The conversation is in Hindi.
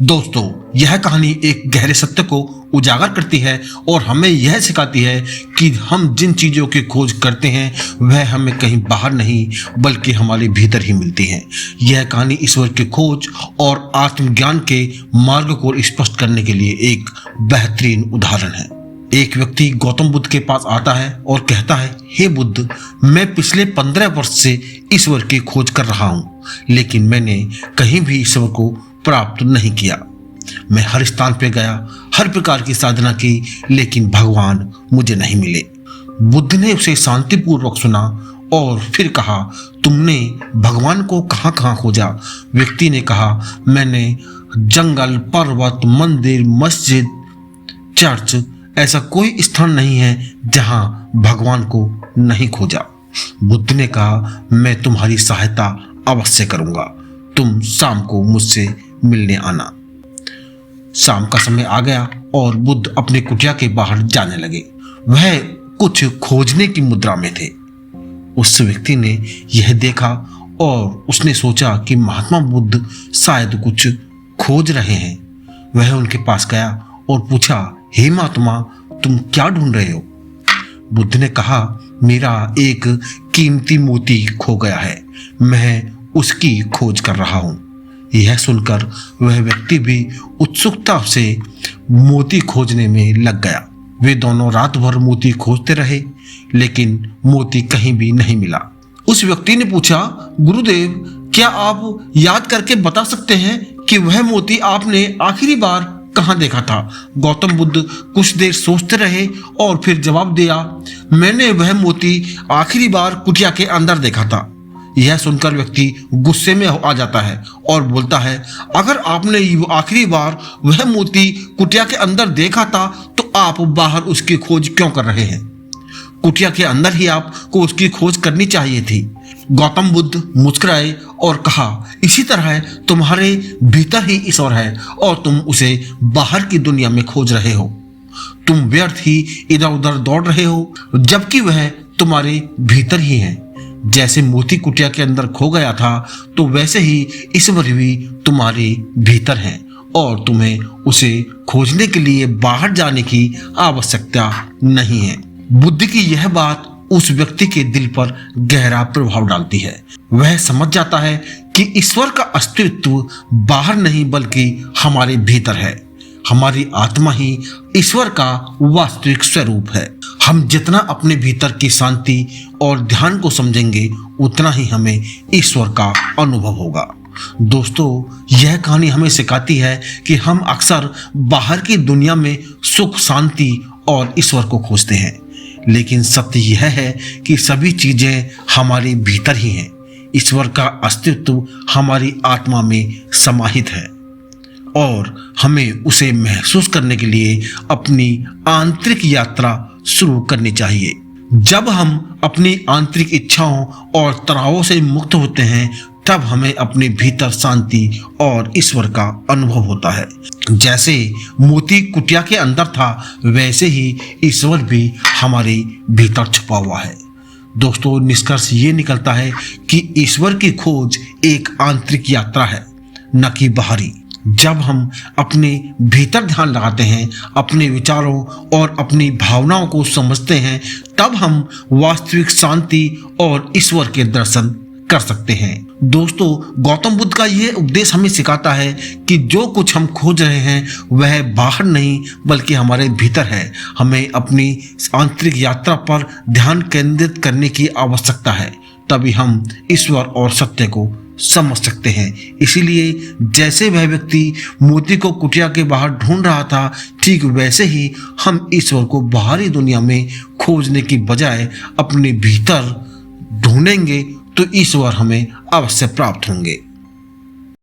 दोस्तों, यह कहानी एक गहरे सत्य को उजागर करती है और हमें यह सिखाती है कि हम जिन चीज़ों की खोज करते हैं वह हमें कहीं बाहर नहीं बल्कि हमारे भीतर ही मिलती हैं। यह कहानी ईश्वर की खोज और आत्मज्ञान के मार्ग को स्पष्ट करने के लिए एक बेहतरीन उदाहरण है। एक व्यक्ति गौतम बुद्ध के पास आता है और कहता है, हे बुद्ध, मैं पिछले 15 वर्ष से ईश्वर की खोज कर रहा हूँ, लेकिन मैंने कहीं भी ईश्वर को प्राप्त नहीं किया। मैं हर स्थान पे गया, हर प्रकार की साधना की, लेकिन भगवान मुझे नहीं मिले। बुद्ध ने उसे शांतिपूर्वक सुना और फिर कहा, तुमने भगवान को कहाँ कहाँ खोजा? व्यक्ति ने कहा, मैंने जंगल, पर्वत, मंदिर, मस्जिद, चर्च, ऐसा कोई स्थान नहीं है जहां भगवान को नहीं खोजा। बुद्ध ने कहा, मैं तुम्हारी सहायता अवश्य करूंगा, तुम शाम को मुझसे मिलने आना। शाम का समय आ गया और बुद्ध अपनी कुटिया के बाहर जाने लगे। वह कुछ खोजने की मुद्रा में थे। उस व्यक्ति ने यह देखा और उसने सोचा कि महात्मा बुद्ध शायद कुछ खोज रहे हैं। वह उनके पास गया और पूछा, हे महात्मा, तुम क्या ढूंढ रहे हो? बुद्ध ने कहा, मेरा एक कीमती मोती खो गया है, मैं उसकी खोज कर रहा हूं। यह सुनकर वह व्यक्ति भी उत्सुकता से मोती खोजने में लग गया। वे दोनों रात भर मोती खोजते रहे, लेकिन मोती कहीं भी नहीं मिला। उस व्यक्ति ने पूछा, गुरुदेव, क्या आप याद करके बता सकते हैं कि वह मोती आपने आखिरी बार कहाँ देखा था? गौतम बुद्ध कुछ देर सोचते रहे और फिर जवाब दिया, मैंने वह मोती आखिरी बार कुटिया के अंदर देखा था। यह सुनकर व्यक्ति गुस्से में आ जाता है और बोलता है, अगर आपने आखिरी बार वह मोती कुटिया के अंदर देखा था तो आप बाहर उसकी खोज क्यों कर रहे हैं? कुटिया के अंदर ही आपको उसकी खोज करनी चाहिए थी। गौतम बुद्ध मुस्कुराए और कहा, इसी तरह तुम्हारे भीतर ही ईश्वर है और तुम उसे बाहर की दुनिया में खोज रहे हो। तुम व्यर्थ ही इधर उधर दौड़ रहे हो, जबकि वह तुम्हारे भीतर ही है। जैसे मोती कुटिया के अंदर खो गया था, तो वैसे ही ईश्वर भी तुम्हारे भीतर है और तुम्हें उसे खोजने के लिए बाहर जाने की आवश्यकता नहीं है। बुद्ध की यह बात उस व्यक्ति के दिल पर गहरा प्रभाव डालती है। वह समझ जाता है कि ईश्वर का अस्तित्व बाहर नहीं बल्कि हमारे भीतर है। हमारी आत्मा ही ईश्वर का वास्तविक स्वरूप है। हम जितना अपने भीतर की शांति और ध्यान को समझेंगे, उतना ही हमें ईश्वर का अनुभव होगा। दोस्तों, यह कहानी हमें सिखाती है कि हम अक्सर बाहर की दुनिया में सुख, शांति और ईश्वर को खोजते हैं, लेकिन सत्य यह है कि सभी चीजें हमारे भीतर ही हैं। ईश्वर का अस्तित्व हमारी आत्मा में समाहित है और हमें उसे महसूस करने के लिए अपनी आंतरिक यात्रा शुरू करनी चाहिए। जब हम अपनी आंतरिक इच्छाओं और तनावों से मुक्त होते हैं, तब हमें अपने भीतर शांति और ईश्वर का अनुभव होता है। जैसे मोती कुटिया के अंदर था, वैसे ही ईश्वर भी हमारे भीतर छुपा हुआ है। दोस्तों, निष्कर्ष ये निकलता है कि ईश्वर की खोज एक आंतरिक यात्रा है, न कि बाहरी। जब हम अपने भीतर ध्यान लगाते हैं, अपने विचारों और अपनी भावनाओं को समझते हैं, तब हम वास्तविक शांति और ईश्वर के दर्शन कर सकते हैं। दोस्तों, गौतम बुद्ध का यह उपदेश हमें सिखाता है कि जो कुछ हम खोज रहे हैं वह बाहर नहीं बल्कि हमारे भीतर है। हमें अपनी आंतरिक यात्रा पर ध्यान केंद्रित करने की आवश्यकता है, तभी हम ईश्वर और सत्य को समझ सकते हैं। इसीलिए जैसे वह व्यक्ति मोती को कुटिया के बाहर ढूंढ रहा था, ठीक वैसे ही हम ईश्वर को बाहरी दुनिया में खोजने की बजाय अपने भीतर ढूंढेंगे तो ईश्वर हमें अवश्य प्राप्त होंगे।